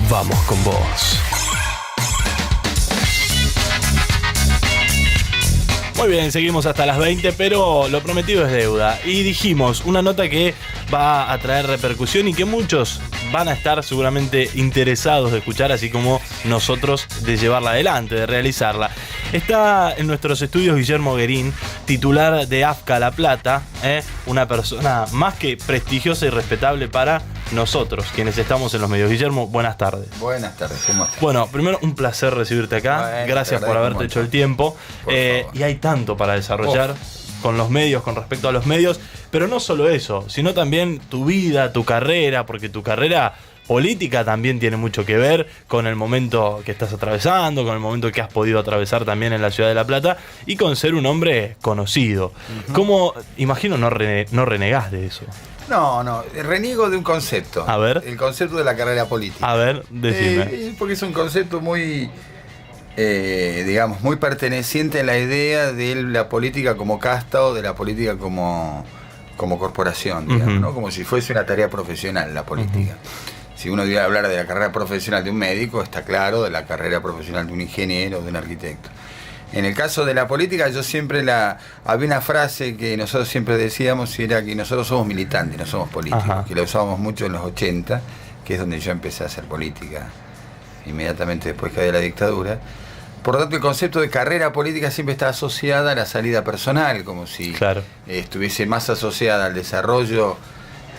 vamos con vos. Muy bien, seguimos hasta las 20, pero lo prometido es deuda. Y dijimos, una nota que va a traer repercusión y que muchos van a estar seguramente interesados de escuchar, así como nosotros de llevarla adelante, de realizarla. Está en nuestros estudios Guillermo Guerín, titular de AFCA La Plata, una persona más que prestigiosa y respetable para nosotros, quienes estamos en los medios. Guillermo, buenas tardes. Buenas tardes, ¿cómo estás? Bueno, primero un placer recibirte acá. Bueno, gracias por haberte hecho el tiempo. Y hay tanto para desarrollar con los medios, con respecto a los medios, pero no solo eso, sino también tu vida, tu carrera, porque tu carrera política también tiene mucho que ver con el momento que estás atravesando, con el momento que has podido atravesar también en la ciudad de La Plata y con ser un hombre conocido. ¿Cómo, imagino, no renegás de eso? No, reniego de un concepto. A ver. El concepto de la carrera política. A ver, decime. Porque es un concepto muy, digamos, muy perteneciente a la idea de la política como casta o de la política como corporación, digamos, ¿no? Como si fuese una tarea profesional la política. Si uno debe hablar de la carrera profesional de un médico, está claro, de la carrera profesional de un ingeniero, de un arquitecto. En el caso de la política, yo siempre había una frase que nosotros siempre decíamos, y era que nosotros somos militantes, no somos políticos, que la usábamos mucho en los 80, que es donde yo empecé a hacer política, inmediatamente después que había la dictadura. Por lo tanto, el concepto de carrera política siempre está asociada a la salida personal, como si estuviese más asociada al desarrollo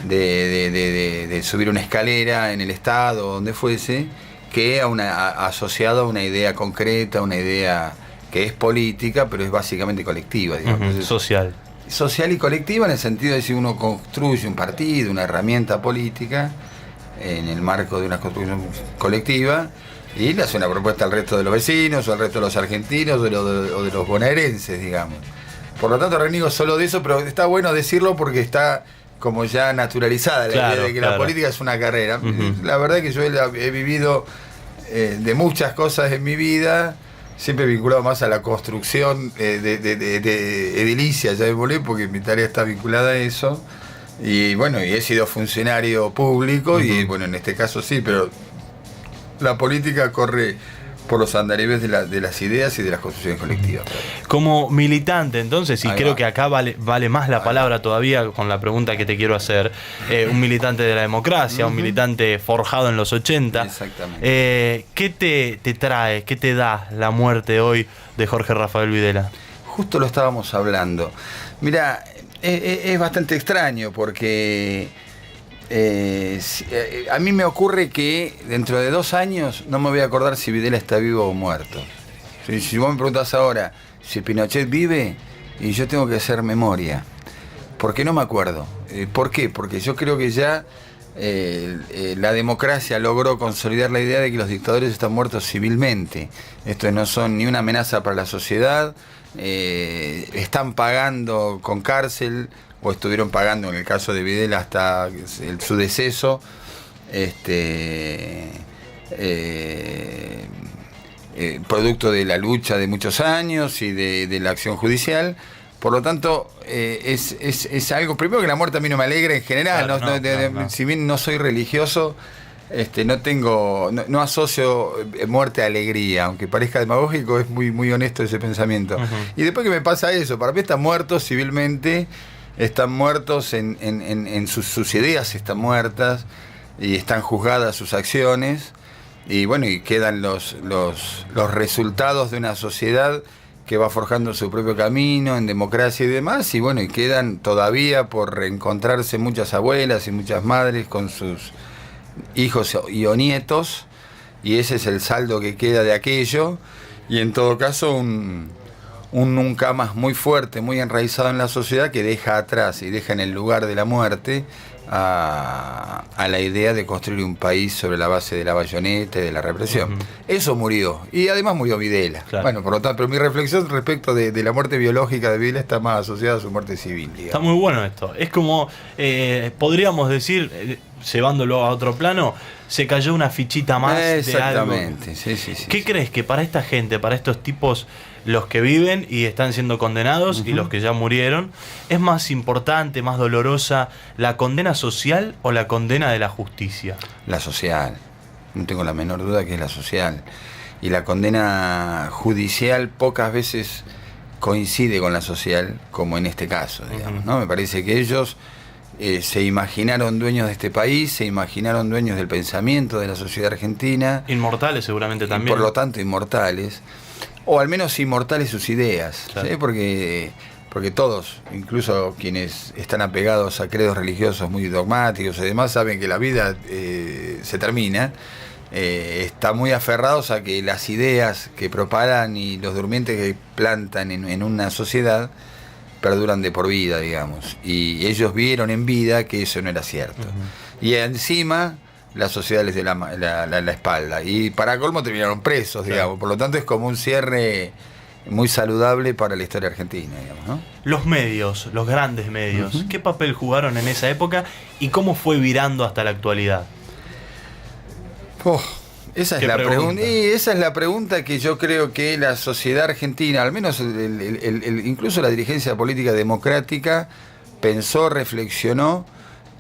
de subir una escalera en el Estado o donde fuese, que asociado a una idea concreta, una idea que es política, pero es básicamente colectiva, digamos. Entonces, social y colectiva, en el sentido de si uno construye un partido, una herramienta política en el marco de una construcción colectiva y le hace una propuesta al resto de los vecinos o al resto de los argentinos o de los bonaerenses, digamos. Por lo tanto, reniego solo de eso, pero está bueno decirlo porque está como ya naturalizada la idea de que la política es una carrera. La verdad es que yo he vivido de muchas cosas en mi vida, siempre vinculado más a la construcción de edilicia, ya me volé, porque mi tarea está vinculada a eso. Y bueno, y he sido funcionario público, y bueno, en este caso sí, pero la política corre por los andarives de las ideas y de las construcciones colectivas. Como militante, entonces, y Ahí creo va. que acá vale más la palabra todavía con la pregunta que te quiero hacer, un militante de la democracia, un militante forjado en los 80. Exactamente. ¿Qué te trae, qué te da la muerte hoy de Jorge Rafael Videla? Justo lo estábamos hablando. Mira, es bastante extraño porque a mí me ocurre que dentro de 2 años no me voy a acordar si Videla está vivo o muerto. Si vos me preguntás ahora si Pinochet vive, y yo tengo que hacer memoria, porque no me acuerdo. ¿Por qué? Porque yo creo que ya la democracia logró consolidar la idea de que los dictadores están muertos civilmente. Estos no son ni una amenaza para la sociedad, están pagando con cárcel, o estuvieron pagando en el caso de Videla hasta su deceso, producto de la lucha de muchos años y de la acción judicial. Por lo tanto, es algo, primero que la muerte a mí no me alegra en general, no. Si bien no soy religioso, no asocio muerte a alegría, aunque parezca demagógico, es muy, muy honesto ese pensamiento. Y después que me pasa eso, para mí están muertos civilmente, están muertos en sus ideas, están muertas y están juzgadas sus acciones, y bueno, y quedan los resultados de una sociedad que va forjando su propio camino en democracia y demás, y bueno, y quedan todavía por reencontrarse muchas abuelas y muchas madres con sus hijos o nietos, y ese es el saldo que queda de aquello, y en todo caso un nunca más muy fuerte, muy enraizado en la sociedad, que deja atrás y deja en el lugar de la muerte a la idea de construir un país sobre la base de la bayoneta y de la represión. Eso murió, y además murió Videla. Bueno, por lo tanto, pero mi reflexión respecto de la muerte biológica de Videla está más asociada a su muerte civil, digamos. Está muy bueno esto. Es como, podríamos decir, llevándolo a otro plano, se cayó una fichita más de algo. Exactamente, sí. ¿Qué crees que para esta gente, para estos tipos, los que viven y están siendo condenados y los que ya murieron, es más importante, más dolorosa la condena social o la condena de la justicia? La social. no tengo la menor duda que es la social. Y la condena judicial pocas veces coincide con la social, como en este caso, digamos, ¿no? Me parece que ellos se imaginaron dueños de este país, se imaginaron dueños del pensamiento de la sociedad argentina. Inmortales seguramente también. Por lo tanto, inmortales. O al menos inmortales sus ideas, claro. ¿Sí? Porque todos, incluso quienes están apegados a credos religiosos muy dogmáticos y demás, saben que la vida se termina. Están muy aferrados a que las ideas que propagan y los durmientes que plantan en una sociedad perduran de por vida, digamos. Y ellos vieron en vida que eso no era cierto. Y encima la sociedad les dio la espalda. Y para colmo terminaron presos, digamos. Por lo tanto es como un cierre muy saludable para la historia argentina, digamos, ¿no? Los medios, los grandes medios, ¿qué papel jugaron en esa época y cómo fue virando hasta la actualidad? Esa es la pregunta. Y esa es la pregunta que yo creo que la sociedad argentina, al menos incluso la dirigencia política democrática, pensó, reflexionó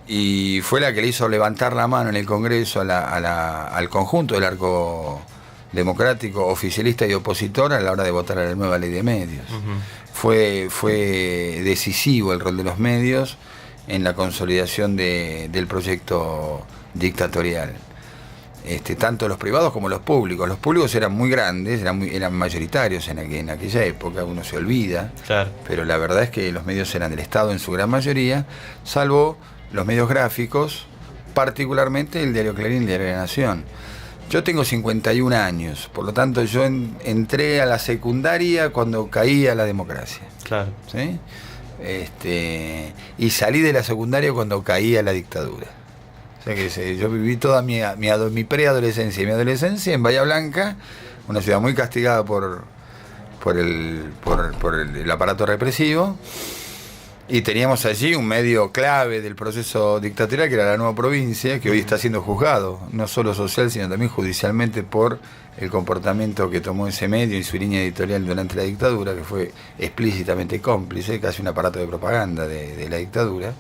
y fue la que le hizo levantar la mano en el Congreso al conjunto del arco democrático, oficialista y opositor a la hora de votar a la nueva ley de medios. Fue decisivo el rol de los medios en la consolidación del proyecto dictatorial. Tanto los privados como los públicos. Los públicos eran muy grandes, eran mayoritarios en aquella época, uno se olvida, claro. Pero la verdad es que los medios eran del Estado en su gran mayoría, salvo los medios gráficos, particularmente el diario Clarín y el diario La Nación. Yo tengo 51 años, por lo tanto yo entré a la secundaria cuando caía la democracia. Claro. ¿Sí? Y salí de la secundaria cuando caía la dictadura. O sea que yo viví toda mi preadolescencia y mi adolescencia en Bahía Blanca, una ciudad muy castigada por el aparato represivo, y teníamos allí un medio clave del proceso dictatorial que era La Nueva Provincia, que hoy está siendo juzgado, no solo social sino también judicialmente por el comportamiento que tomó ese medio y su línea editorial durante la dictadura, que fue explícitamente cómplice, casi un aparato de propaganda de la dictadura.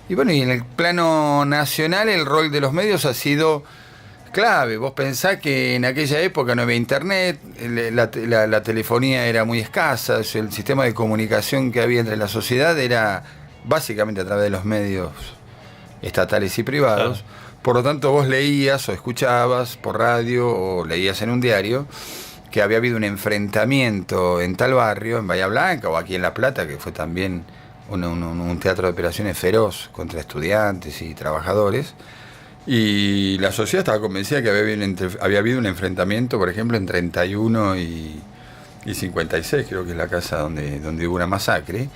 Y bueno, y en el plano nacional el rol de los medios ha sido clave. Vos pensás que en aquella época no había internet, la telefonía era muy escasa, el sistema de comunicación que había entre la sociedad era básicamente a través de los medios estatales y privados. Claro. Por lo tanto, vos leías o escuchabas por radio o leías en un diario que había habido un enfrentamiento en tal barrio, en Bahía Blanca o aquí en La Plata, que fue también un teatro de operaciones feroz contra estudiantes y trabajadores, y la sociedad estaba convencida que había habido un enfrentamiento, por ejemplo, en 31 y 56, creo que es la casa donde hubo una masacre,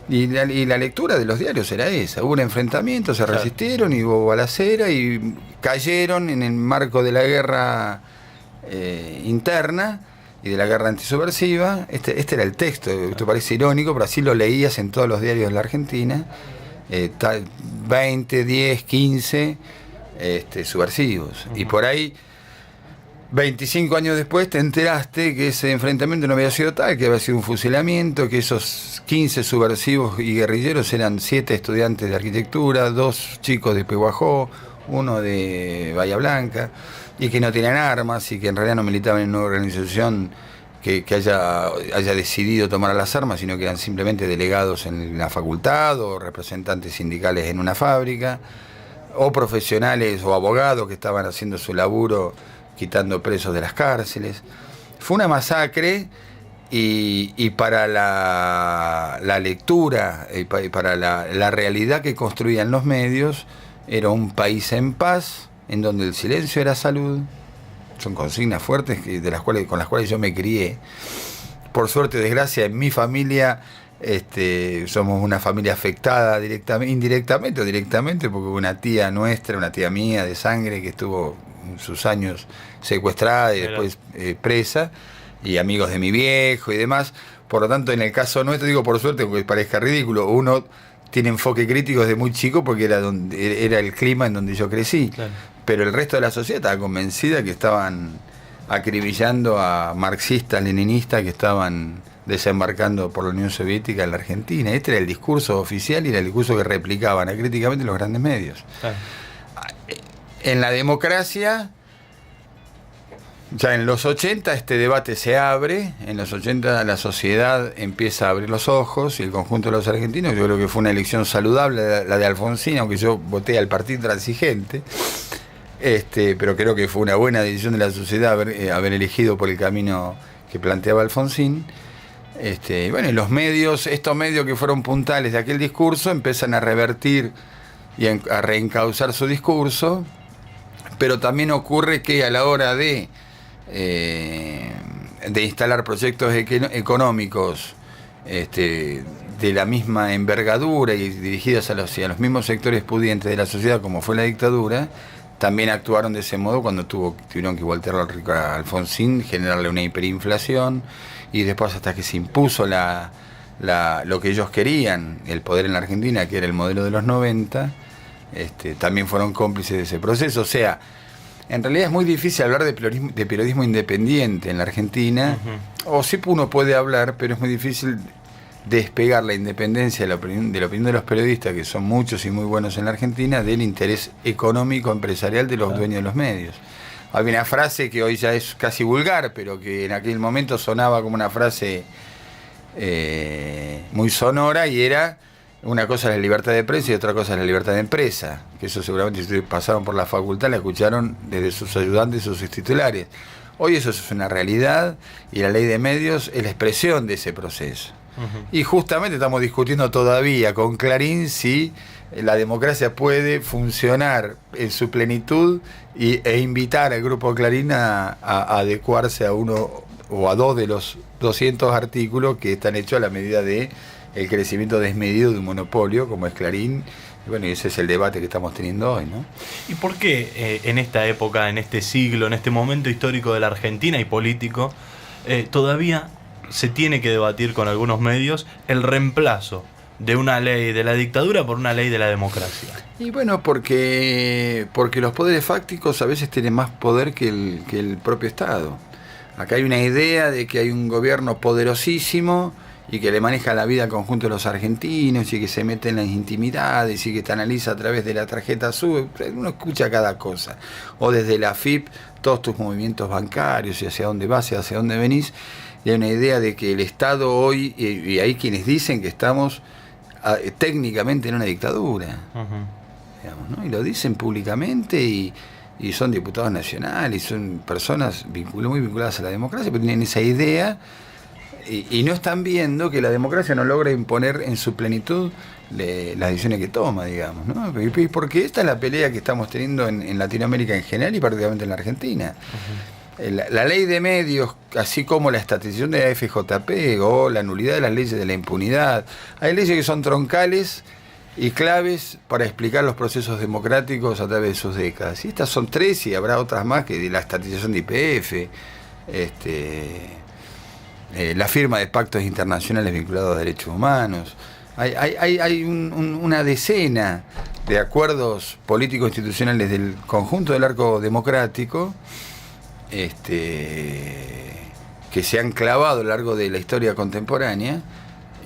y la lectura de los diarios era esa: hubo un enfrentamiento, se resistieron y hubo balacera y cayeron en el marco de la guerra interna y de la guerra antisubversiva. Este era el texto, esto parece irónico, pero así lo leías en todos los diarios de la Argentina, 20, 10, 15 subversivos. Y por ahí, 25 años después, te enteraste que ese enfrentamiento no había sido tal, que había sido un fusilamiento, que esos 15 subversivos y guerrilleros eran 7 estudiantes de arquitectura, 2 chicos de Pehuajó, 1 de Bahía Blanca, y que no tenían armas y que en realidad no militaban en una organización que haya decidido tomar las armas, sino que eran simplemente delegados en la facultad o representantes sindicales en una fábrica, o profesionales o abogados que estaban haciendo su laburo quitando presos de las cárceles. Fue una masacre, y para la lectura y para la realidad que construían los medios, era un país en paz, en donde el silencio era salud. Son consignas fuertes con las cuales yo me crié. Por suerte, desgracia, en mi familia somos una familia afectada indirectamente o directamente, porque hubo una tía nuestra, una tía mía de sangre, que estuvo sus años secuestrada y después presa, y amigos de mi viejo y demás. Por lo tanto, en el caso nuestro, digo por suerte, aunque parezca ridículo, uno tiene enfoque crítico desde muy chico porque era el clima en donde yo crecí. Claro. Pero el resto de la sociedad estaba convencida que estaban acribillando a marxistas, leninistas que estaban desembarcando por la Unión Soviética en la Argentina. Este era el discurso oficial y era el discurso que replicaban acríticamente los grandes medios. Claro. En la democracia Ya en los 80 este debate se abre, en los 80 la sociedad empieza a abrir los ojos y el conjunto de los argentinos, yo creo que fue una elección saludable la de Alfonsín, aunque yo voté al partido intransigente, pero creo que fue una buena decisión de la sociedad haber elegido por el camino que planteaba Alfonsín. Bueno, y los medios, estos medios que fueron puntales de aquel discurso, empiezan a revertir y a reencauzar su discurso, pero también ocurre que a la hora de instalar proyectos económicos de la misma envergadura y dirigidos a los mismos sectores pudientes de la sociedad, como fue la dictadura, también actuaron de ese modo cuando tuvieron que voltear a Alfonsín, generarle una hiperinflación, y después hasta que se impuso lo que ellos querían, el poder en la Argentina, que era el modelo de los 90, también fueron cómplices de ese proceso. O sea, en realidad es muy difícil hablar de periodismo independiente en la Argentina, o sí uno puede hablar, pero es muy difícil despegar la independencia de la opinión de los periodistas, que son muchos y muy buenos en la Argentina, del interés económico empresarial de los dueños de los medios. Hay una frase que hoy ya es casi vulgar, pero que en aquel momento sonaba como una frase muy sonora, y era: una cosa es la libertad de prensa y otra cosa es la libertad de empresa. Que eso seguramente, si pasaron por la facultad, la escucharon desde sus ayudantes o sus titulares. Hoy eso es una realidad, y la ley de medios es la expresión de ese proceso. Y justamente estamos discutiendo todavía con Clarín si la democracia puede funcionar en su plenitud e invitar al grupo Clarín a adecuarse a uno o a dos de los 200 artículos que están hechos a la medida de el crecimiento desmedido de un monopolio como es Clarín. Y bueno, ese es el debate que estamos teniendo hoy, ¿no? ¿Y por qué en esta época, en este siglo, en este momento histórico de la Argentina y político, todavía se tiene que debatir con algunos medios el reemplazo de una ley de la dictadura por una ley de la democracia? Y bueno, porque los poderes fácticos a veces tienen más poder que el propio Estado. Acá hay una idea de que hay un gobierno poderosísimo y que le maneja la vida al conjunto de los argentinos y que se mete en las intimidades y que te analiza a través de la tarjeta azul. Uno escucha cada cosa. O desde la AFIP, todos tus movimientos bancarios y hacia dónde vas y hacia dónde venís. Y hay una idea de que el Estado hoy, y hay quienes dicen que estamos técnicamente en una dictadura, digamos, ¿no? Y lo dicen públicamente, y son diputados nacionales, son personas muy vinculadas a la democracia, pero tienen esa idea, y no están viendo que la democracia no logra imponer en su plenitud las decisiones que toma, digamos, ¿no? Porque esta es la pelea que estamos teniendo en Latinoamérica en general y particularmente en la Argentina. La ley de medios, así como la estatización de la FJP o la nulidad de las leyes de la impunidad, hay leyes que son troncales y claves para explicar los procesos democráticos a través de sus décadas. Y estas son tres, y habrá otras más, que de la estatización de YPF, la firma de pactos internacionales vinculados a derechos humanos. Hay una decena de acuerdos políticos institucionales del conjunto del arco democrático que se han clavado a lo largo de la historia contemporánea,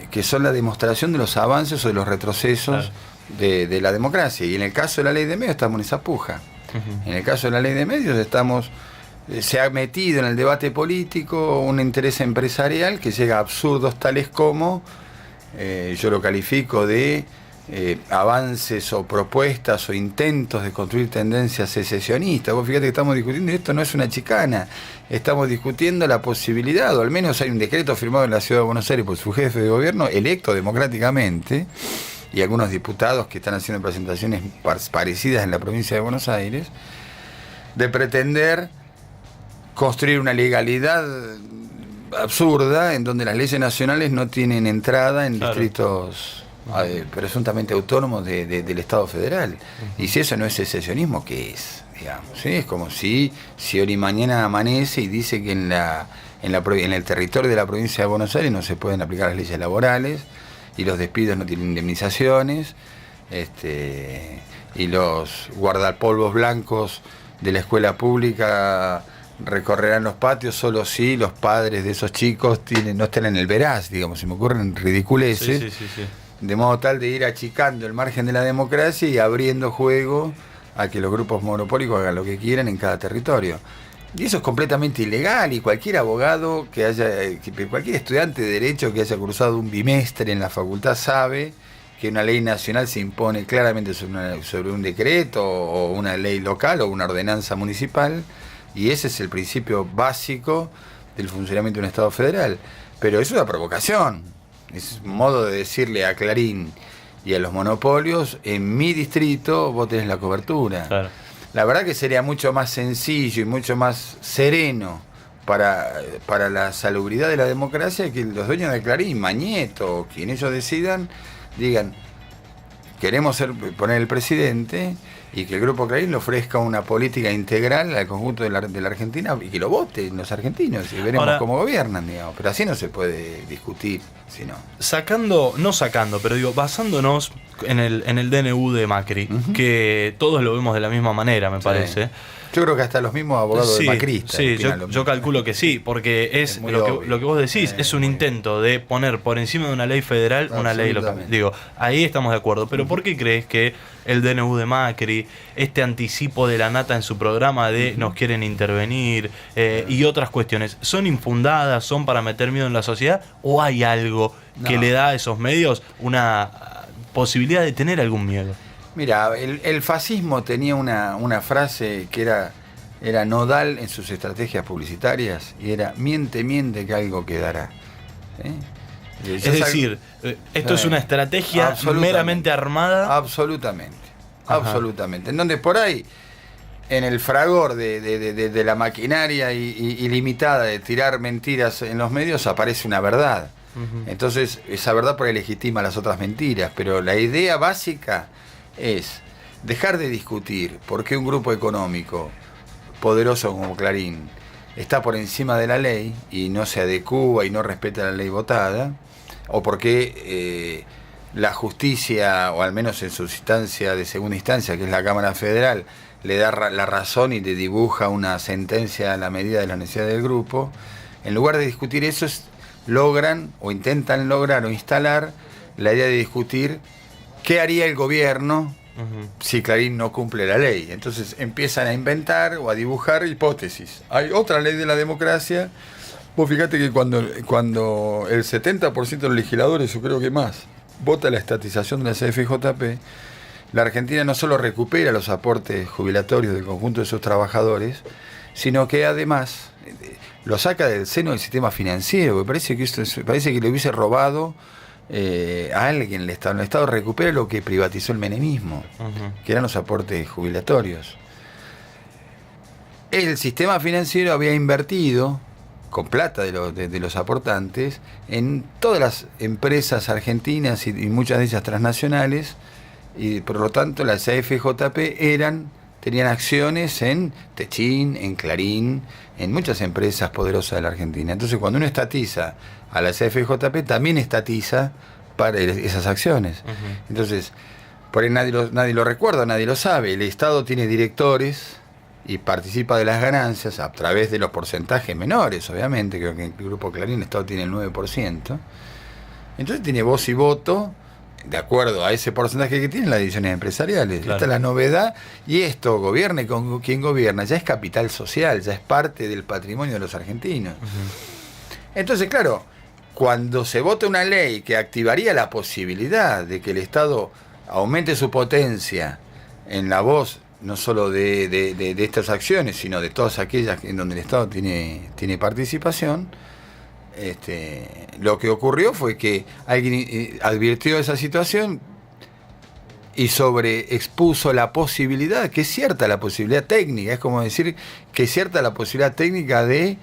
que son la demostración de los avances o de los retrocesos de la democracia. Y en el caso de la ley de medios estamos en esa puja. En el caso de la ley de medios se ha metido en el debate político un interés empresarial que llega a absurdos tales como, yo lo califico de avances o propuestas o intentos de construir tendencias secesionistas. Vos fíjate que estamos discutiendo, y esto no es una chicana, estamos discutiendo la posibilidad, o al menos hay un decreto firmado en la Ciudad de Buenos Aires por su jefe de gobierno, electo democráticamente, y algunos diputados que están haciendo presentaciones parecidas en la provincia de Buenos Aires, de pretender construir una legalidad absurda en donde las leyes nacionales no tienen entrada en distritos presuntamente autónomos del Estado federal. Y si eso no es secesionismo, ¿qué es? Digamos, ¿sí? Es como si hoy y mañana amanece y dice que en el territorio de la provincia de Buenos Aires no se pueden aplicar las leyes laborales, y los despidos no tienen indemnizaciones, y los guardapolvos blancos de la escuela pública recorrerán los patios solo si los padres de esos chicos no estén en el veraz, digamos, se me ocurren ridiculeces. Sí. De modo tal de ir achicando el margen de la democracia y abriendo juego a que los grupos monopólicos hagan lo que quieran en cada territorio. Y eso es completamente ilegal, y cualquier abogado cualquier estudiante de Derecho que haya cursado un bimestre en la facultad sabe que una ley nacional se impone claramente sobre un decreto o una ley local o una ordenanza municipal, y ese es el principio básico del funcionamiento de un Estado federal. Pero es una provocación, es un modo de decirle a Clarín y a los monopolios: en mi distrito vos tenés la cobertura. Claro. La verdad que sería mucho más sencillo y mucho más sereno para la salubridad de la democracia que los dueños de Clarín, Mañeto, o quien ellos decidan, digan: queremos poner el presidente, y que el Grupo Clarín le ofrezca una política integral al conjunto de la Argentina y que lo voten los argentinos y veremos cómo gobiernan, digamos. Pero así no se puede discutir, sino. Basándonos en el DNU de Macri, que todos lo vemos de la misma manera, me parece. Yo creo que hasta los mismos abogados de macristas. Sí, yo calculo que sí, porque es lo que vos decís, es un intento de poner por encima de una ley federal una ley local. Digo, ahí estamos de acuerdo, pero ¿por qué crees que el DNU de Macri, este anticipo de la Nata en su programa de nos quieren intervenir y otras cuestiones, son infundadas, son para meter miedo en la sociedad, o hay algo que le da a esos medios una posibilidad de tener algún miedo? Mira, el fascismo tenía una frase que era nodal en sus estrategias publicitarias, y era: miente, miente, que algo quedará. Es decir, esto es una estrategia meramente armada. Absolutamente, absolutamente. En donde por ahí, en el fragor de la maquinaria ilimitada de tirar mentiras en los medios, aparece una verdad. Entonces, esa verdad por ahí legitima las otras mentiras, pero la idea básica es dejar de discutir por qué un grupo económico poderoso como Clarín está por encima de la ley y no se adecúa y no respeta la ley votada, o por qué la justicia, o al menos en su instancia de segunda instancia, que es la Cámara Federal, le da la razón y le dibuja una sentencia a la medida de las necesidades del grupo. En lugar de discutir eso, logran o intentan lograr o instalar la idea de discutir qué haría el gobierno si Clarín no cumple la ley. Entonces empiezan a inventar o a dibujar hipótesis. Hay otra ley de la democracia. Vos fíjate que cuando el 70% de los legisladores, yo creo que más, vota la estatización de la CFJP, la Argentina no solo recupera los aportes jubilatorios del conjunto de sus trabajadores, sino que además lo saca del seno del sistema financiero. Parece que le hubiese robado a alguien el Estado. El Estado recupera lo que privatizó el menemismo, que eran los aportes jubilatorios. El sistema financiero había invertido con plata de los aportantes en todas las empresas argentinas y muchas de ellas transnacionales, y por lo tanto las AFJP tenían acciones en Techín, en Clarín, en muchas empresas poderosas de la Argentina. Entonces, cuando uno estatiza a la CFJP, también estatiza para esas acciones. Entonces, por ahí nadie lo recuerda, nadie lo sabe. El Estado tiene directores y participa de las ganancias a través de los porcentajes menores, obviamente. Creo que en el Grupo Clarín el Estado tiene el 9%. Entonces tiene voz y voto de acuerdo a ese porcentaje que tienen las divisiones empresariales. Claro. Esta es la novedad, y esto, gobierne con quien gobierna, ya es capital social, ya es parte del patrimonio de los argentinos. Entonces, claro, cuando se vota una ley que activaría la posibilidad de que el Estado aumente su potencia en la voz no solo de estas acciones, sino de todas aquellas en donde el Estado tiene participación, lo que ocurrió fue que alguien advirtió esa situación y sobreexpuso la posibilidad, que es cierta la posibilidad técnica, es como decir que es cierta la posibilidad técnica de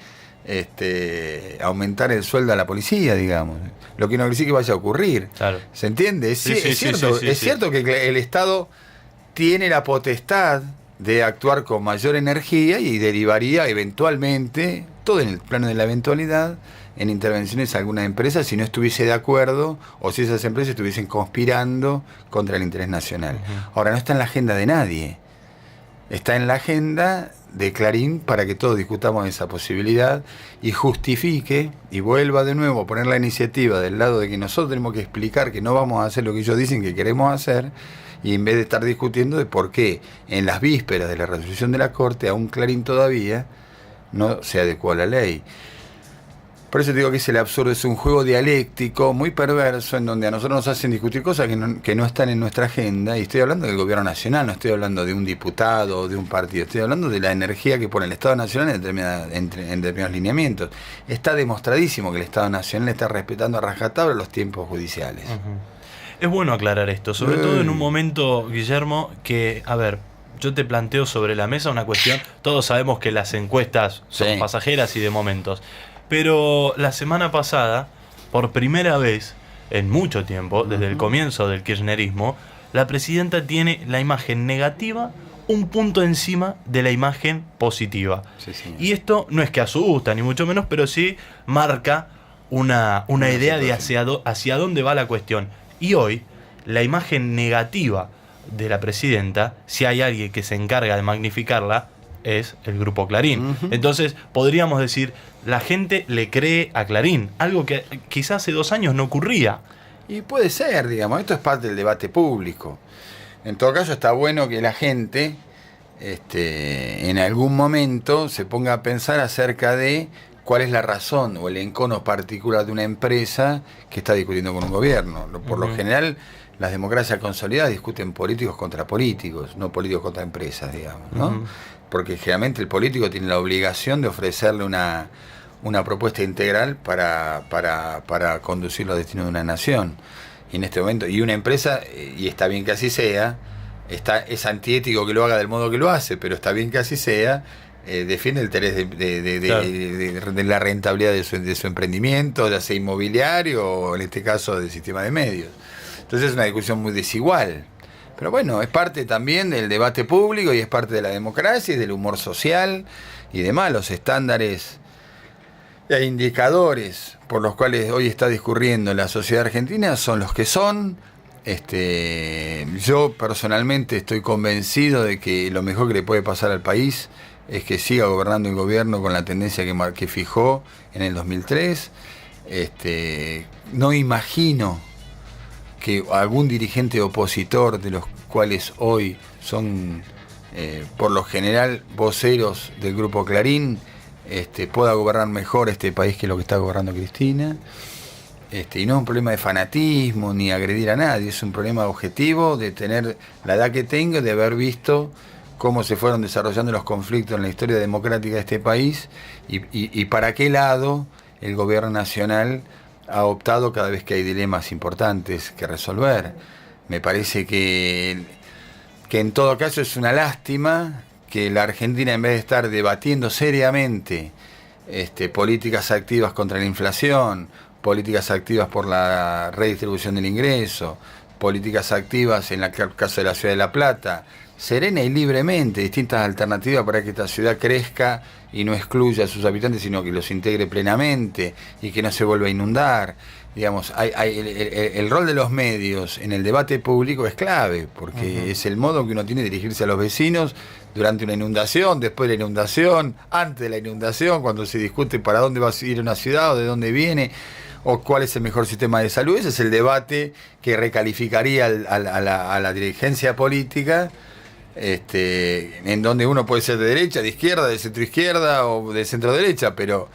aumentar el sueldo a la policía, digamos. Lo que no quiere decir que vaya a ocurrir. Claro. ¿Se entiende? Es cierto que el Estado tiene la potestad de actuar con mayor energía y derivaría eventualmente, todo en el plano de la eventualidad, en intervenciones a alguna empresa si no estuviese de acuerdo o si esas empresas estuviesen conspirando contra el interés nacional. Ahora, no está en la agenda de nadie. Está en la agenda de Clarín para que todos discutamos esa posibilidad y justifique y vuelva de nuevo a poner la iniciativa del lado de que nosotros tenemos que explicar que no vamos a hacer lo que ellos dicen que queremos hacer, y en vez de estar discutiendo de por qué en las vísperas de la resolución de la Corte aún Clarín todavía no se adecuó a la ley. Por eso te digo que es el absurdo, es un juego dialéctico muy perverso en donde a nosotros nos hacen discutir cosas que no están en nuestra agenda, y estoy hablando del gobierno nacional, no estoy hablando de un diputado o de un partido, estoy hablando de la energía que pone el Estado Nacional en determinados lineamientos. Está demostradísimo que el Estado Nacional está respetando a rajatabla los tiempos judiciales. Es bueno aclarar esto, sobre todo en un momento, Guillermo, que, a ver, yo te planteo sobre la mesa una cuestión. Todos sabemos que las encuestas son pasajeras y de momentos. Pero la semana pasada, por primera vez en mucho tiempo, desde el comienzo del kirchnerismo, la presidenta tiene la imagen negativa un punto encima de la imagen positiva. Sí. Y esto no es que asusta, ni mucho menos, pero sí marca una idea de hacia dónde va la cuestión. Y hoy, la imagen negativa de la presidenta, si hay alguien que se encarga de magnificarla, es el Grupo Clarín. Entonces, podríamos decir, la gente le cree a Clarín, algo que quizás hace 2 años no ocurría. Y puede ser, digamos, esto es parte del debate público. En todo caso, está bueno que la gente en algún momento se ponga a pensar acerca de cuál es la razón o el encono particular de una empresa que está discutiendo con un gobierno. Por lo general, las democracias consolidadas discuten políticos contra políticos, no políticos contra empresas, digamos, ¿no? Porque generalmente el político tiene la obligación de ofrecerle una propuesta integral para conducir los destinos de una nación. Y en este momento, y una empresa, y está bien que así sea, es antiético que lo haga del modo que lo hace, pero está bien que así sea, defiende el interés de la rentabilidad de su emprendimiento, ya sea inmobiliario o en este caso del sistema de medios. Entonces es una discusión muy desigual. Pero bueno, es parte también del debate público y es parte de la democracia y del humor social y demás. Los estándares e indicadores por los cuales hoy está discurriendo la sociedad argentina son los que son. Yo personalmente estoy convencido de que lo mejor que le puede pasar al país es que siga gobernando el gobierno con la tendencia que fijó en el 2003. No imagino que algún dirigente opositor, de los cuales hoy son por lo general voceros del Grupo Clarín, pueda gobernar mejor este país que lo que está gobernando Cristina. Y no es un problema de fanatismo ni agredir a nadie, es un problema objetivo de tener la edad que tengo, de haber visto cómo se fueron desarrollando los conflictos en la historia democrática de este país y para qué lado el gobierno nacional ha optado cada vez que hay dilemas importantes que resolver. Me parece que en todo caso es una lástima que la Argentina, en vez de estar debatiendo seriamente políticas activas contra la inflación, políticas activas por la redistribución del ingreso, políticas activas en el caso de la ciudad de La Plata, serena y libremente, distintas alternativas para que esta ciudad crezca y no excluya a sus habitantes, sino que los integre plenamente y que no se vuelva a inundar. Digamos, el rol de los medios en el debate público es clave, porque es el modo que uno tiene de dirigirse a los vecinos durante una inundación, después de la inundación, antes de la inundación, cuando se discute para dónde va a ir una ciudad o de dónde viene, o cuál es el mejor sistema de salud. Ese es el debate que recalificaría a la dirigencia política, en donde uno puede ser de derecha, de izquierda, de centro-izquierda o de centro-derecha, pero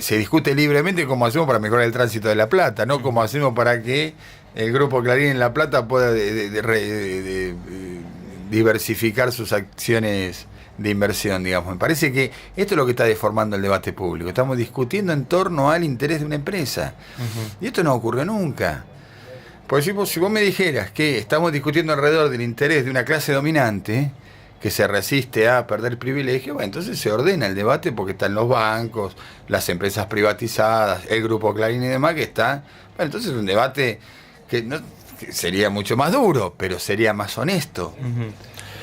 se discute libremente cómo hacemos para mejorar el tránsito de La Plata, no cómo hacemos para que el Grupo Clarín en La Plata pueda diversificar sus acciones de inversión, digamos. Me parece que esto es lo que está deformando el debate público. Estamos discutiendo en torno al interés de una empresa. Y esto no ocurrió nunca. Pues si vos me dijeras que estamos discutiendo alrededor del interés de una clase dominante que se resiste a perder privilegios, bueno, entonces se ordena el debate porque están los bancos, las empresas privatizadas, el Grupo Clarín y demás, que está... Bueno, entonces es un debate que sería mucho más duro, pero sería más honesto.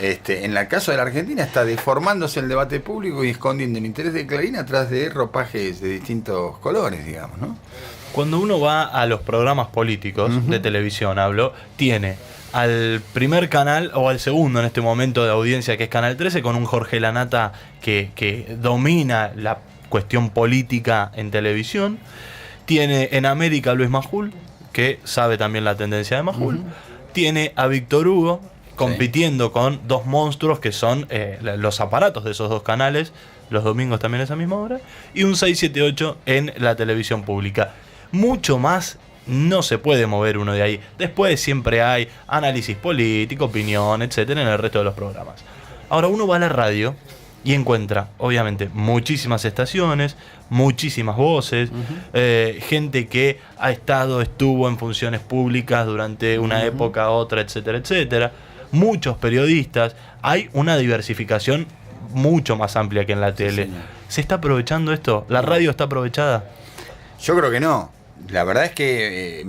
En el caso de la Argentina está deformándose el debate público y escondiendo el interés de Clarín atrás de ropajes de distintos colores, digamos, ¿no? Cuando uno va a los programas políticos de televisión, tiene al primer canal o al segundo en este momento de audiencia, que es Canal 13, con un Jorge Lanata que domina la cuestión política en televisión. Tiene en América a Luis Majul, que sabe también la tendencia de Majul. Tiene a Víctor Hugo compitiendo con dos monstruos que son los aparatos de esos dos canales, los domingos también a esa misma hora, y un 678 en la televisión pública. Mucho más no se puede mover uno de ahí. Después siempre hay análisis político, opinión, etcétera, en el resto de los programas. Ahora uno va a la radio y encuentra, obviamente, muchísimas estaciones, muchísimas voces, gente que estuvo en funciones públicas durante una época, otra, etcétera, etcétera. Muchos periodistas. Hay una diversificación mucho más amplia que en la tele. Señor. ¿Se está aprovechando esto? ¿La radio está aprovechada? Yo creo que no. La verdad es que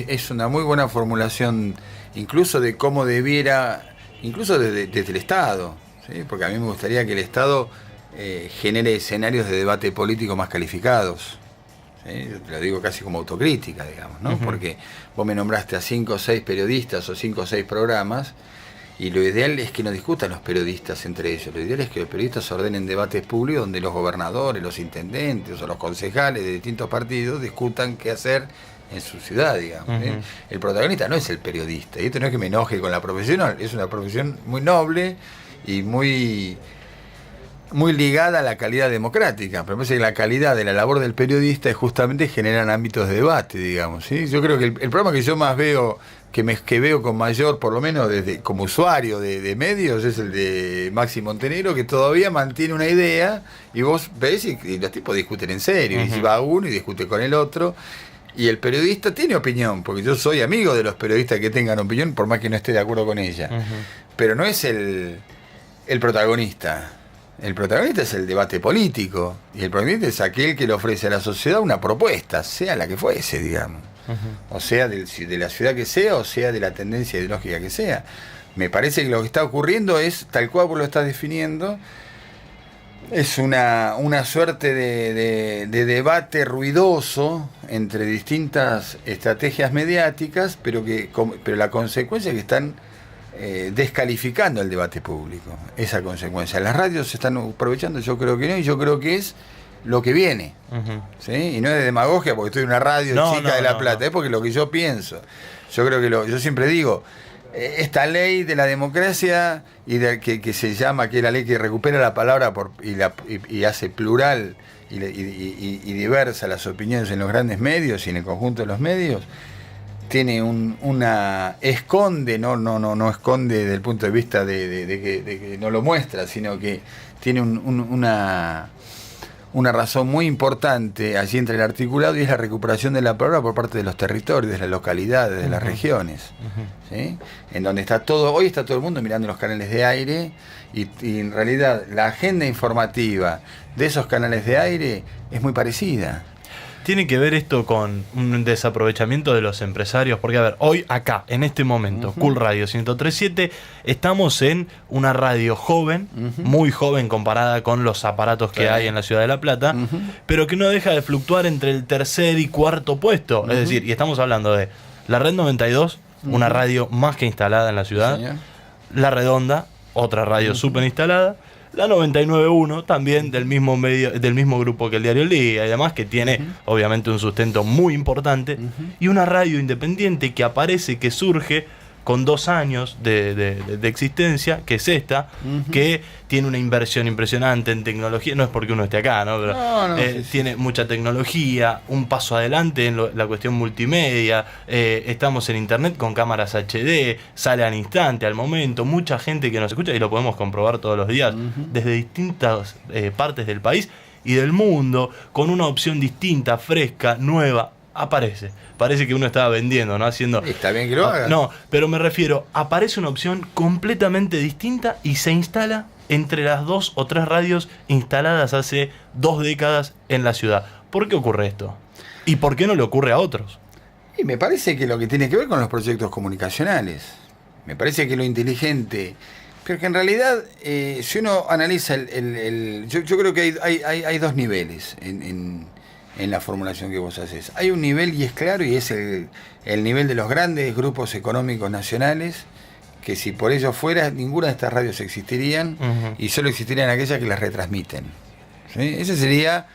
es una muy buena formulación, incluso de cómo debiera, incluso desde el Estado, ¿sí? Porque a mí me gustaría que el Estado genere escenarios de debate político más calificados. ¿Sí? Yo te lo digo casi como autocrítica, digamos, ¿no? Porque vos me nombraste a 5 o 6 periodistas o 5 o 6 programas, y lo ideal es que no discutan los periodistas entre ellos. Lo ideal es que los periodistas ordenen debates públicos donde los gobernadores, los intendentes o los concejales de distintos partidos discutan qué hacer en su ciudad, digamos. El protagonista no es el periodista, y esto no es que me enoje con la profesión, es una profesión muy noble y muy ligada a la calidad democrática. Pero me parece que la calidad de la labor del periodista es justamente generar ámbitos de debate, digamos, ¿sí? Yo creo que el programa que yo más veo, que veo con mayor, por lo menos desde como usuario de medios, es el de Maxi Montenegro, que todavía mantiene una idea, y vos ves y los tipos discuten en serio, y si va uno y discute con el otro, y el periodista tiene opinión, porque yo soy amigo de los periodistas que tengan opinión, por más que no esté de acuerdo con ella, pero no es el protagonista. El protagonista es el debate político, y el protagonista es aquel que le ofrece a la sociedad una propuesta, sea la que fuese, digamos. O sea, de la ciudad que sea, o sea, de la tendencia ideológica que sea. Me parece que lo que está ocurriendo es, tal cual vos lo estás definiendo, es una suerte de debate ruidoso entre distintas estrategias mediáticas, pero la consecuencia es que están descalificando el debate público. Esa consecuencia. Las radios se están aprovechando, yo creo que no, y yo creo que es lo que viene, ¿sí? Y no es de demagogia porque estoy en una radio chica de La Plata, es porque lo que yo pienso. Yo creo que yo siempre digo, esta ley de la democracia que se llama, que es la ley que recupera la palabra y hace plural y diversa las opiniones en los grandes medios y en el conjunto de los medios, tiene esconde, no esconde desde el punto de vista de que no lo muestra, sino que tiene una razón muy importante allí entre el articulado, y es la recuperación de la palabra por parte de los territorios, de las localidades, de las regiones, ¿sí? En donde hoy está todo el mundo mirando los canales de aire, y en realidad la agenda informativa de esos canales de aire es muy parecida. ¿Tiene que ver esto con un desaprovechamiento de los empresarios? Porque, a ver, hoy acá, en este momento, Cool Radio 103.7, estamos en una radio joven, muy joven comparada con los aparatos que hay en la ciudad de La Plata, pero que no deja de fluctuar entre el tercer y cuarto puesto. Es decir, y estamos hablando de la Red 92, una radio más que instalada en la ciudad, La Redonda, otra radio súper instalada, la 99.1, también del mismo grupo que el Diario El Día y demás, que tiene obviamente un sustento muy importante, y una radio independiente que aparece, que surge con 2 años de existencia, que es esta, que tiene una inversión impresionante en tecnología. No es porque uno esté acá, ¿no? Pero tiene mucha tecnología, un paso adelante en la cuestión multimedia. Estamos en internet con cámaras HD, sale al instante, al momento. Mucha gente que nos escucha, y lo podemos comprobar todos los días, desde distintas partes del país y del mundo, con una opción distinta, fresca, nueva. Parece que uno estaba vendiendo, ¿no? Haciendo. Está bien que lo haga. No, pero me refiero, aparece una opción completamente distinta y se instala entre las 2 o 3 radios instaladas hace 2 décadas en la ciudad. ¿Por qué ocurre esto? ¿Y por qué no le ocurre a otros? Y me parece que lo que tiene que ver con los proyectos comunicacionales. Me parece que lo inteligente. Pero que en realidad, si uno analiza yo creo que hay 2 niveles en la formulación que vos haces. Hay un nivel, y es claro, y es el nivel de los grandes grupos económicos nacionales, que si por ello fuera, ninguna de estas radios existirían, y solo existirían aquellas que las retransmiten, ¿sí? Ese sería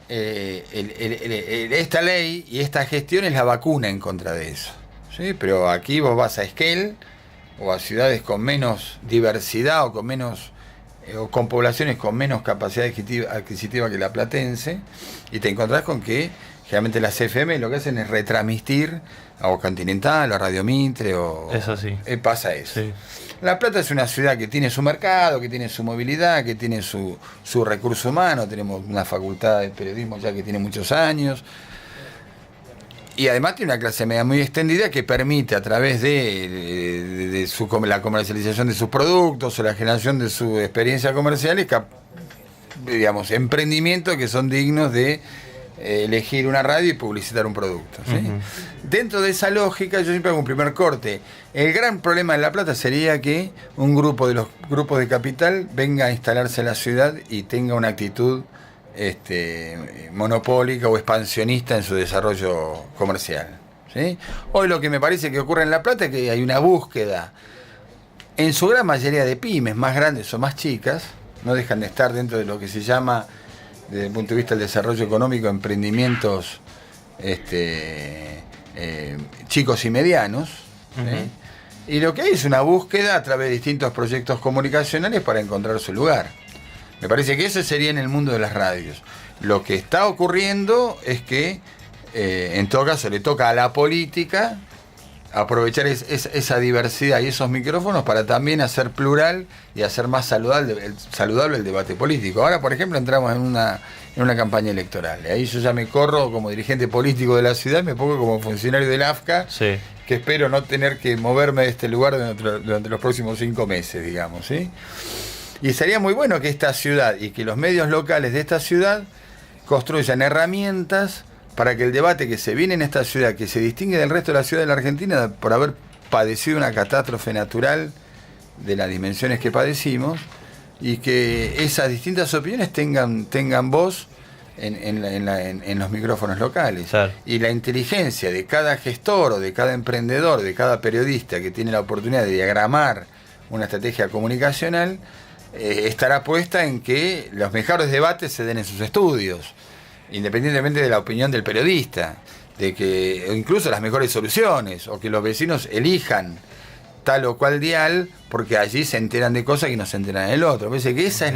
esta ley, y esta gestión es la vacuna en contra de eso, ¿sí? Pero aquí vos vas a Esquel o a ciudades con menos diversidad o con menos o con poblaciones con menos capacidad adquisitiva que la platense, y te encontrás con que generalmente las FM lo que hacen es retransmitir a O Continental, a Radio Mitre, o Eso sí. pasa eso. Sí. La Plata es una ciudad que tiene su mercado, que tiene su movilidad, que tiene su recurso humano. Tenemos una facultad de periodismo ya que tiene muchos años. Y además tiene una clase media muy extendida que permite, a través de la comercialización de sus productos o la generación de su experiencia comercial, digamos, emprendimientos que son dignos de elegir una radio y publicitar un producto, ¿sí? Dentro de esa lógica, yo siempre hago un primer corte. El gran problema de La Plata sería que un grupo de los grupos de capital venga a instalarse en la ciudad y tenga una actitud monopólica o expansionista en su desarrollo comercial, ¿sí? Hoy lo que me parece que ocurre en La Plata es que hay una búsqueda, en su gran mayoría, de pymes más grandes o más chicas, no dejan de estar dentro de lo que se llama, desde el punto de vista del desarrollo económico, emprendimientos chicos y medianos, ¿sí? Y lo que hay es una búsqueda a través de distintos proyectos comunicacionales para encontrar su lugar. Me parece que eso sería en el mundo de las radios. Lo que está ocurriendo es que, en todo caso, le toca a la política aprovechar esa diversidad y esos micrófonos para también hacer plural y hacer más saludable el debate político. Ahora, por ejemplo, entramos en una campaña electoral. Ahí yo ya me corro como dirigente político de la ciudad, me pongo como funcionario del AFCA, Sí. que espero no tener que moverme de este lugar durante los próximos 5 meses, digamos, ¿sí? Y sería muy bueno que esta ciudad y que los medios locales de esta ciudad construyan herramientas para que el debate que se viene en esta ciudad, que se distingue del resto de la ciudad de la Argentina por haber padecido una catástrofe natural de las dimensiones que padecimos, y que esas distintas opiniones tengan voz en los micrófonos locales. Claro. Y la inteligencia de cada gestor o de cada emprendedor, de cada periodista que tiene la oportunidad de diagramar una estrategia comunicacional, estará puesta en que los mejores debates se den en sus estudios, independientemente de la opinión del periodista, de que incluso las mejores soluciones, o que los vecinos elijan tal o cual dial, porque allí se enteran de cosas que no se enteran del otro. Me parece que esa es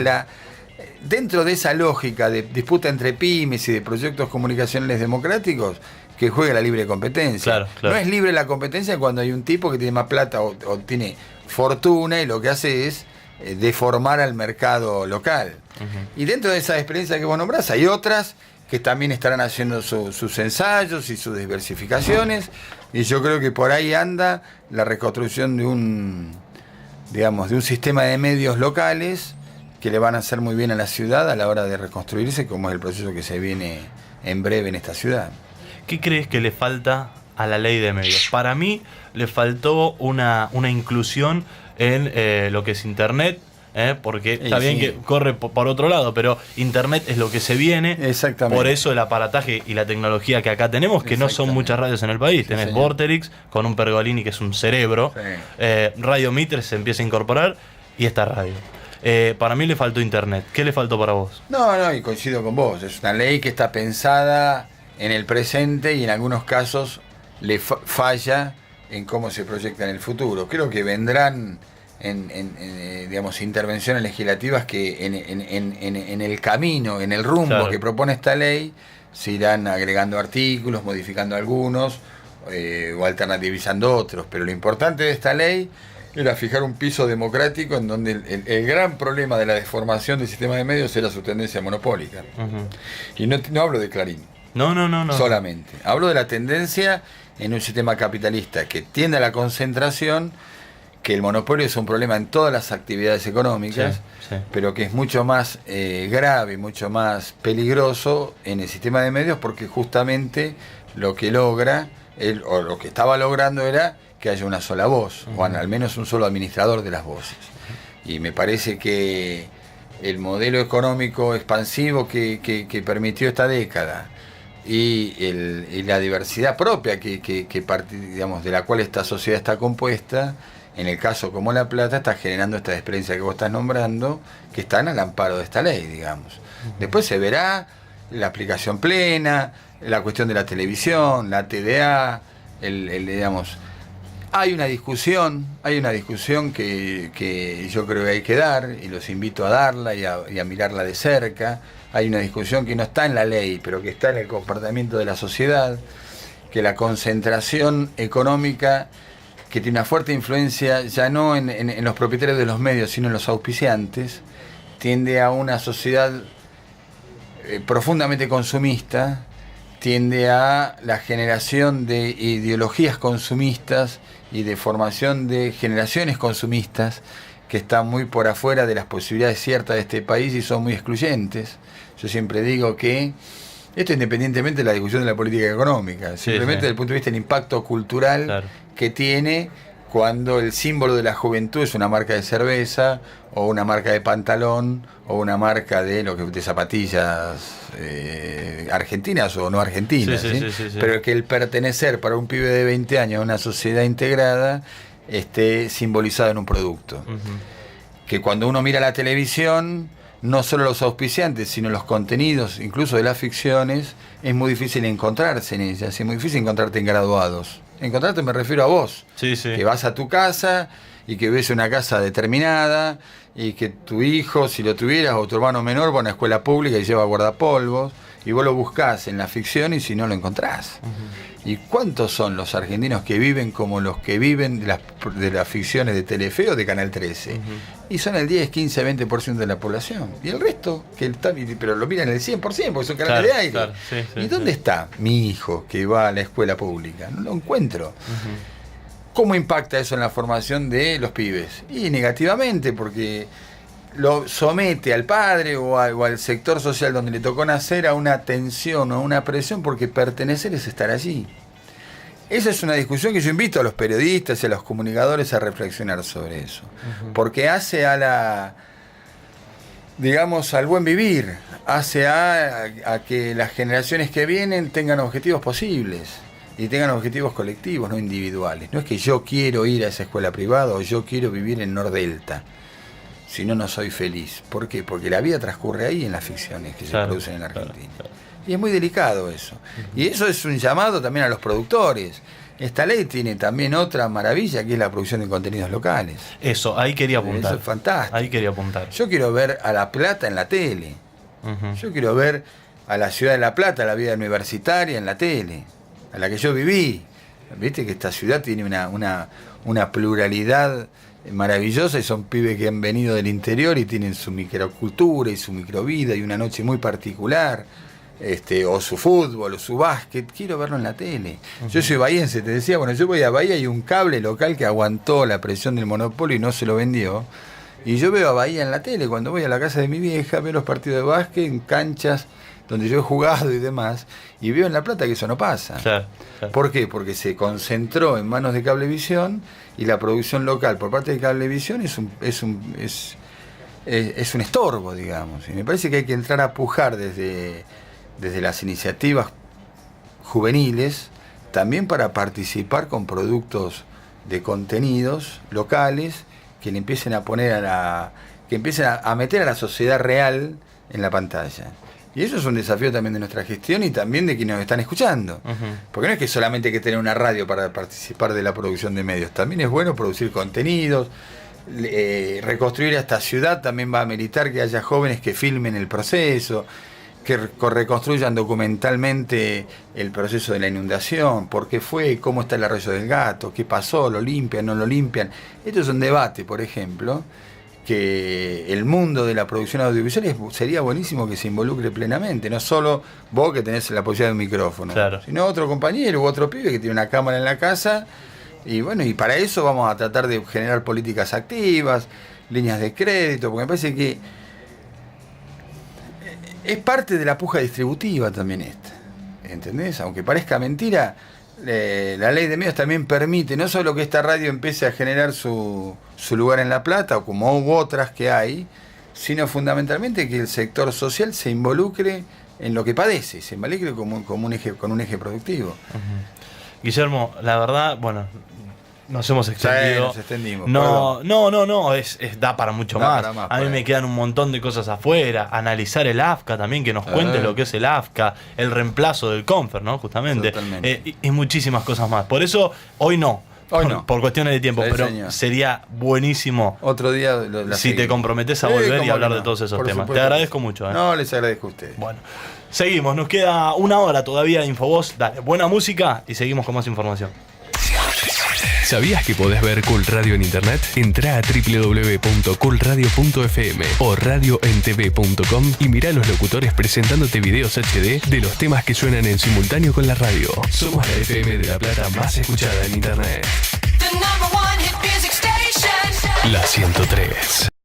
dentro de esa lógica de disputa entre pymes y de proyectos comunicacionales democráticos, que juega la libre competencia. Claro, claro. No es libre la competencia cuando hay un tipo que tiene más plata o tiene fortuna y lo que hace es deformar al mercado local. Y dentro de esa experiencia que vos nombrás, hay otras que también estarán haciendo sus ensayos y sus diversificaciones, y yo creo que por ahí anda la reconstrucción de un sistema de medios locales que le van a hacer muy bien a la ciudad a la hora de reconstruirse, como es el proceso que se viene en breve en esta ciudad. ¿Qué crees que le falta a la ley de medios? Para mí le faltó una inclusión en lo que es Internet, porque está bien que corre por otro lado, pero Internet es lo que se viene. Exactamente. Por eso el aparataje y la tecnología que acá tenemos, que no son muchas radios en el país. Tenés señor. Vorterix con un Pergolini que es un cerebro, Radio Mitre se empieza a incorporar, y esta radio. Para mí le faltó Internet. ¿Qué le faltó para vos? No, y coincido con vos. Es una ley que está pensada en el presente y en algunos casos le falla en cómo se proyecta en el futuro. Creo que vendrán digamos, intervenciones legislativas que en el camino, en el rumbo, claro, que propone esta ley, se irán agregando artículos, modificando algunos o alternativizando otros. Pero lo importante de esta ley era fijar un piso democrático en donde el gran problema de la deformación del sistema de medios era su tendencia monopólica. Y no hablo de Clarín. No. Solamente. Hablo de la tendencia en un sistema capitalista que tiende a la concentración, que el monopolio es un problema en todas las actividades económicas, pero que es mucho más grave, mucho más peligroso en el sistema de medios, porque justamente lo que logra, o lo que estaba logrando, era que haya una sola voz, o al menos un solo administrador de las voces. Y me parece que el modelo económico expansivo que permitió esta década y la diversidad propia digamos, de la cual esta sociedad está compuesta, en el caso como La Plata, está generando esta experiencia que vos estás nombrando, que están al amparo de esta ley, digamos. Después se verá la aplicación plena, la cuestión de la televisión, la TDA, digamos, Hay una discusión que yo creo que hay que dar, y los invito a darla y a mirarla de cerca. Hay una discusión que no está en la ley, pero que está en el comportamiento de la sociedad, que la concentración económica, que tiene una fuerte influencia ya no en los propietarios de los medios, sino en los auspiciantes, tiende a una sociedad profundamente consumista, tiende a la generación de ideologías consumistas y de formación de generaciones consumistas que están muy por afuera de las posibilidades ciertas de este país y son muy excluyentes. Yo siempre digo que esto independientemente de la discusión de la política económica, simplemente desde el punto de vista del impacto cultural que tiene cuando el símbolo de la juventud es una marca de cerveza o una marca de pantalón o una marca de zapatillas argentinas o no argentinas, ¿sí? Pero que el pertenecer para un pibe de 20 años a una sociedad integrada esté simbolizado en un producto. Que cuando uno mira la televisión, no solo los auspiciantes, sino los contenidos, incluso de las ficciones, es muy difícil encontrarse en ellas, es muy difícil encontrarte en graduados. Encontrarte me refiero a vos, que vas a tu casa y que ves una casa determinada y que tu hijo, si lo tuvieras, o tu hermano menor, va a una escuela pública y lleva guardapolvos, y vos lo buscás en la ficción y si no lo encontrás. ¿Y cuántos son los argentinos que viven como los que viven de las ficciones de Telefe o de Canal 13? Y son el 10, 15, 20% de la población. Y el resto, pero lo miran el 100% porque son canales de aire. ¿Y dónde está mi hijo que va a la escuela pública? No lo encuentro. ¿Cómo impacta eso en la formación de los pibes? Y negativamente, porque lo somete al padre o al sector social donde le tocó nacer a una tensión o a una presión, porque pertenecer es estar allí. Esa es una discusión que yo invito a los periodistas y a los comunicadores a reflexionar sobre eso, porque hace al buen vivir, hace a que las generaciones que vienen tengan objetivos posibles y tengan objetivos colectivos, no individuales. No es que yo quiero ir a esa escuela privada o yo quiero vivir en Nordelta, si no, no soy feliz. ¿Por qué? Porque la vida transcurre ahí en las ficciones que se producen en Argentina. Y es muy delicado eso. Y eso es un llamado también a los productores. Esta ley tiene también otra maravilla, que es la producción de contenidos locales. Eso, ahí quería apuntar. Eso es fantástico. Ahí quería apuntar. Yo quiero ver a La Plata en la tele. Yo quiero ver a la ciudad de La Plata, la vida universitaria en la tele, a la que yo viví. Viste que esta ciudad tiene una pluralidad maravillosa, y son pibes que han venido del interior y tienen su microcultura y su microvida y una noche muy particular, o su fútbol o su básquet. Quiero verlo en la tele. Yo soy bahiense, te decía, yo voy a Bahía y un cable local que aguantó la presión del monopolio y no se lo vendió, y yo veo a Bahía en la tele. Cuando voy a la casa de mi vieja, veo los partidos de básquet en canchas donde yo he jugado y demás, y veo en La Plata que eso no pasa. ¿Por qué? Porque se concentró en manos de Cablevisión, y la producción local por parte de Cablevisión es un estorbo, digamos. Y me parece que hay que entrar a pujar desde las iniciativas juveniles, también para participar con productos de contenidos locales que le empiecen a poner que empiecen a meter a la sociedad real en la pantalla. Y eso es un desafío también de nuestra gestión y también de quienes nos están escuchando. Porque no es que solamente hay que tener una radio para participar de la producción de medios. También es bueno producir contenidos. Reconstruir esta ciudad también va a ameritar que haya jóvenes que filmen el proceso, que reconstruyan documentalmente el proceso de la inundación, por qué fue, cómo está el arroyo del Gato, qué pasó, lo limpian, no lo limpian. Esto es un debate, por ejemplo, que el mundo de la producción audiovisual sería buenísimo que se involucre plenamente, no solo vos que tenés la posibilidad de un micrófono, sino otro compañero u otro pibe que tiene una cámara en la casa, y para eso vamos a tratar de generar políticas activas, líneas de crédito, porque me parece que es parte de la puja distributiva también esta, ¿entendés? Aunque parezca mentira, la ley de medios también permite no solo que esta radio empiece a generar su lugar en La Plata, o como hubo otras que hay, sino fundamentalmente que el sector social se involucre en lo que padece, se involucre con un eje productivo. Guillermo, la verdad, nos hemos extendido. Sí, nos extendimos. No, da para mucho más. A mí me quedan un montón de cosas afuera. Analizar el AFCA también, que nos cuente lo que es el AFCA, el reemplazo del Confer, ¿no? Justamente. Y muchísimas cosas más. Por eso, hoy no. Hoy no. Por cuestiones de tiempo, Sí, pero señor. sería buenísimo Otro día si te comprometes a volver y hablar de todos esos Por temas. supuesto. Te agradezco mucho. No, les agradezco a ustedes. Bueno, seguimos. Nos queda una hora todavía de Infovoz. Dale, buena música y seguimos con más información. ¿Sabías que podés ver Cool Radio en internet? Entrá a www.coolradio.fm o radioentv.com y mirá a los locutores presentándote videos HD de los temas que suenan en simultáneo con la radio. Somos la FM de La Plata más escuchada en internet. La 103.